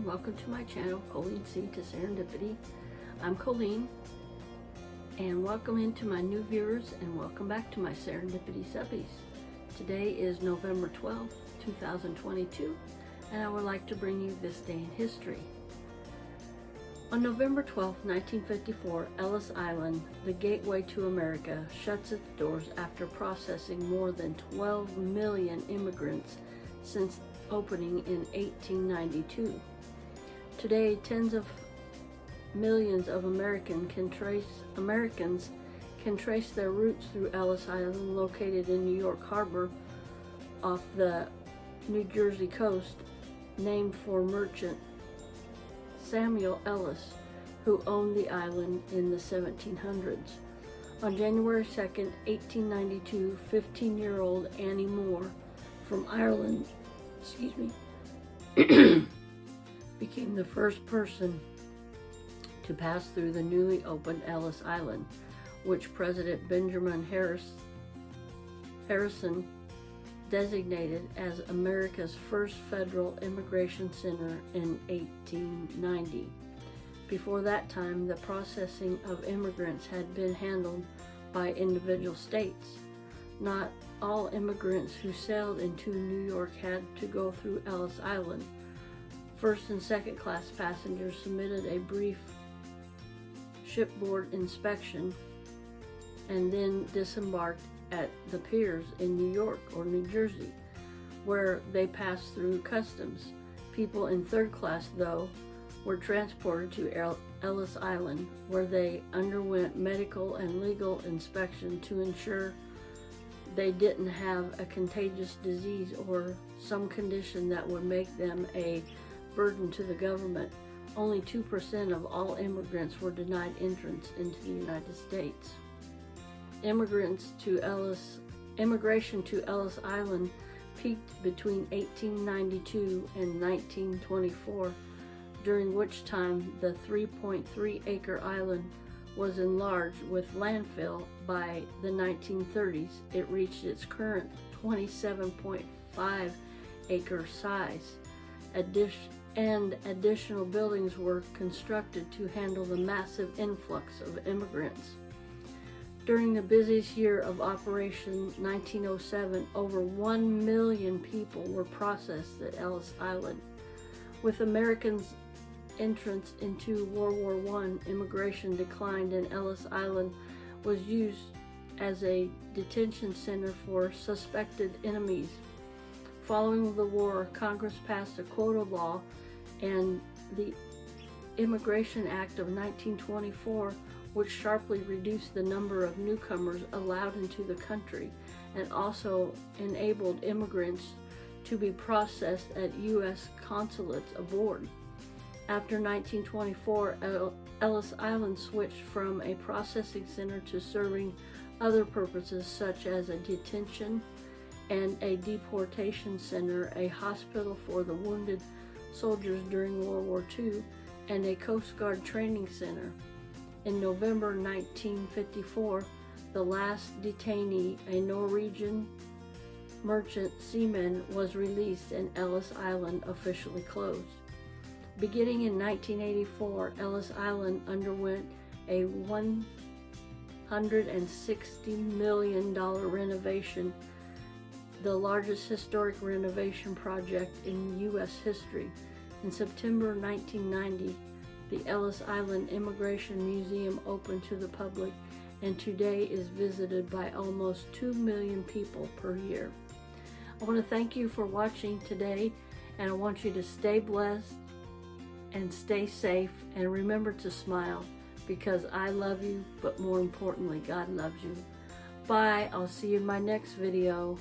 welcome to my channel, Colleen C to Serendipity. I'm Colleen, and welcome into my new viewers, and welcome back to my Serendipity Subbies. Today is November 12th, 2022, and I would like to bring you this day in history. On November 12, 1954, Ellis Island, the gateway to America, shuts its doors after processing more than 12 million immigrants since opening in 1892. Today, tens of millions of Americans can trace their roots through Ellis Island, located in New York Harbor off the New Jersey coast, named for merchant Samuel Ellis, who owned the island in the 1700s. On January 2nd, 1892, 15-year-old Annie Moore from Ireland, became the first person to pass through the newly opened Ellis Island, which President Benjamin Harrison designated as America's first federal immigration center in 1890. Before that time, the processing of immigrants had been handled by individual states. Not all immigrants who sailed into New York had to go through Ellis Island. First and second class passengers submitted a brief shipboard inspection and then disembarked at the piers in New York or New Jersey, where they passed through customs. People in third class, though, were transported to Ellis Island, where they underwent medical and legal inspection to ensure they didn't have a contagious disease or some condition that would make them a burden to the government. Only 2% of all immigrants were denied entrance into the United States. Immigration to Ellis Island peaked between 1892 and 1924, during which time the 3.3-acre island was enlarged with landfill. By the 1930s, it reached its current 27.5-acre size. Additional buildings were constructed to handle the massive influx of immigrants. During the busiest year of operation, 1907, over 1 million people were processed at Ellis Island. With Americans' entrance into World War I, immigration declined, and Ellis Island was used as a detention center for suspected enemies. Following the war, Congress passed a quota law and the Immigration Act of 1924, which sharply reduced the number of newcomers allowed into the country and also enabled immigrants to be processed at U.S. consulates aboard. After 1924, Ellis Island switched from a processing center to serving other purposes, such as a detention and a deportation center, a hospital for the wounded soldiers during World War II, and a Coast Guard training center. In November 1954, the last detainee, a Norwegian merchant seaman, was released and Ellis Island officially closed. Beginning in 1984, Ellis Island underwent a $160 million renovation, the largest historic renovation project in U.S. history. In September 1990, the Ellis Island Immigration Museum opened to the public, and today is visited by almost 2 million people per year. I want to thank you for watching today, and I want you to stay blessed and stay safe, and remember to smile, because I love you, but more importantly, God loves you. Bye. I'll see you in my next video.